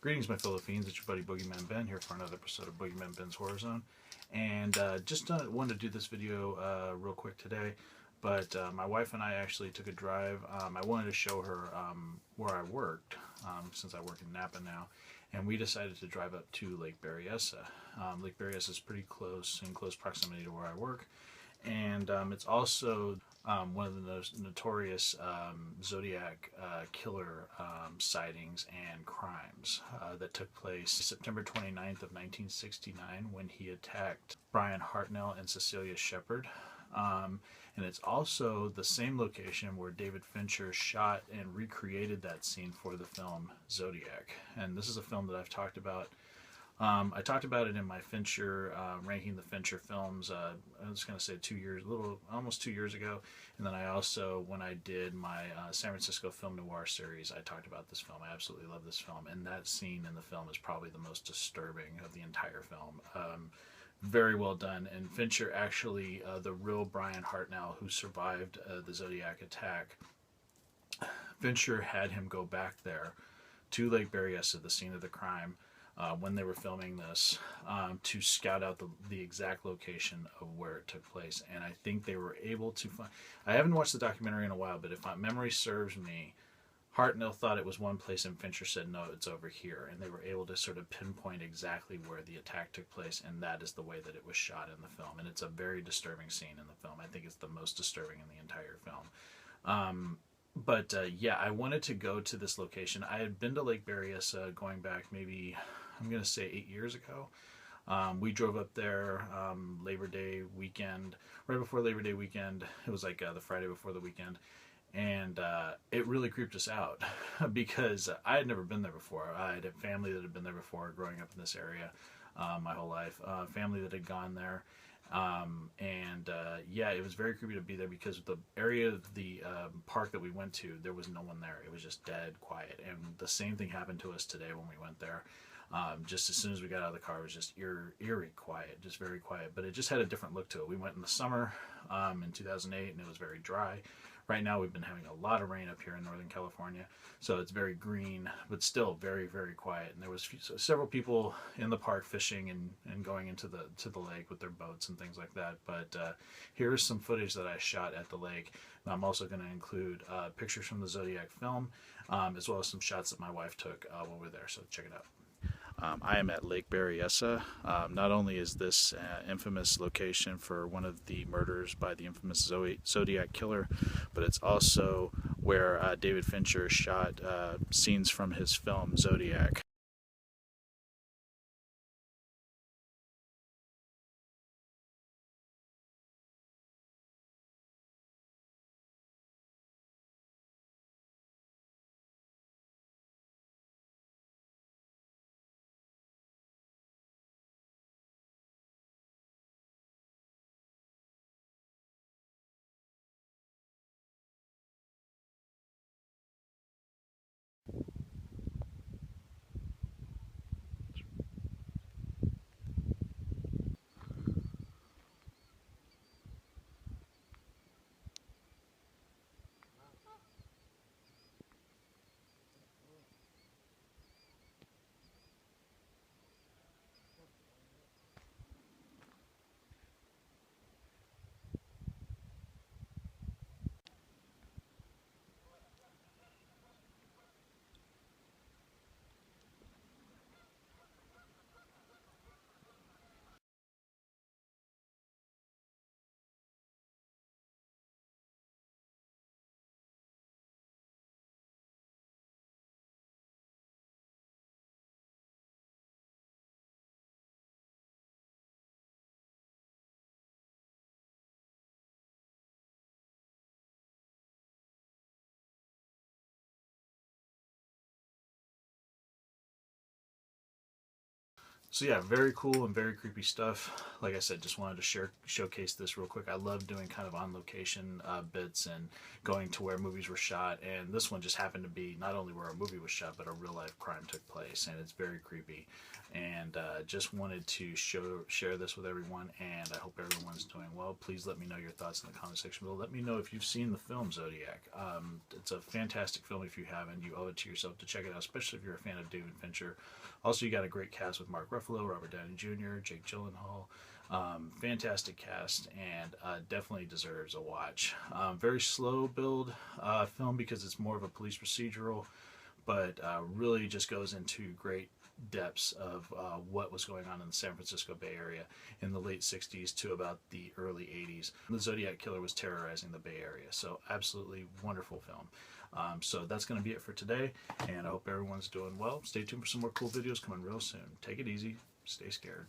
Greetings, my fellow fiends. It's your buddy Boogeyman Ben here for another episode of Boogeyman Ben's Horror Zone. And just wanted to do this video real quick today. But my wife and I actually took a drive. I wanted to show her where I worked, since I work in Napa now. And we decided to drive up to Lake Berryessa. Lake Berryessa is pretty close, in close proximity to where I work. And it's also one of the notorious Zodiac killer sightings and crimes that took place September 29th of 1969 when he attacked Brian Hartnell and Cecilia Shepard. And it's also the same location where David Fincher shot and recreated that scene for the film Zodiac. And this is a film that I've talked about. I talked about it in my Fincher, ranking the Fincher films, I was going to say almost 2 years ago. And then I also, when I did my San Francisco Film Noir series, I talked about this film. I absolutely love this film. And that scene in the film is probably the most disturbing of the entire film. Very well done. And Fincher actually, the real Brian Hartnell, who survived the Zodiac attack, Fincher had him go back there to Lake Berryessa, the scene of the crime, when they were filming this, to scout out the exact location of where it took place. And I think they were able to find... I haven't watched the documentary in a while, but if my memory serves me, Hartnell thought it was one place and Fincher said, no, it's over here. And they were able to sort of pinpoint exactly where the attack took place, and that is the way that it was shot in the film. And it's a very disturbing scene in the film. I think it's the most disturbing in the entire film. But yeah, I wanted to go to this location. I had been to Lake Berryessa going back maybe, I'm going to say 8 years ago. We drove up there Labor Day weekend, right before Labor Day weekend. It was like the Friday before the weekend. And it really creeped us out because I had never been there before. I had a family that had been there before growing up in this area my whole life. Family that had gone there. Yeah, it was very creepy to be there because the area of the park that we went to, there was no one there. It was just dead quiet. And the same thing happened to us today when we went there. Just as soon as we got out of the car, it was just eerie quiet, just very quiet. But it just had a different look to it. We went in the summer in 2008, and it was very dry. Right now, we've been having a lot of rain up here in Northern California, so it's very green, but still very, very quiet. And there was several people in the park fishing and going into the lake with their boats and things like that. But here's some footage that I shot at the lake. And I'm also going to include pictures from the Zodiac film, as well as some shots that my wife took while we were there. So check it out. I am at Lake Berryessa. Not only is this infamous location for one of the murders by the infamous Zodiac killer, but it's also where David Fincher shot scenes from his film Zodiac. So yeah, very cool and very creepy stuff. Like I said, just wanted to showcase this real quick. I love doing kind of on location bits and going to where movies were shot. And this one just happened to be not only where a movie was shot, but a real life crime took place, and it's very creepy. And just wanted to share this with everyone. And I hope everyone's doing well. Please let me know your thoughts in the comment section below. Let me know if you've seen the film Zodiac. It's a fantastic film. If you haven't, you owe it to yourself to check it out, especially if you're a fan of David Fincher. Also, you got a great cast with Mark Ruffalo, Robert Downey Jr., Jake Gyllenhaal. Fantastic cast, and definitely deserves a watch. Very slow build film because it's more of a police procedural, but really just goes into great depths of what was going on in the San Francisco Bay Area in the late 60s to about the early 80s. The Zodiac Killer was terrorizing the Bay Area, so absolutely wonderful film. So that's going to be it for today, and I hope everyone's doing well. Stay tuned for some more cool videos coming real soon. Take it easy. Stay scared.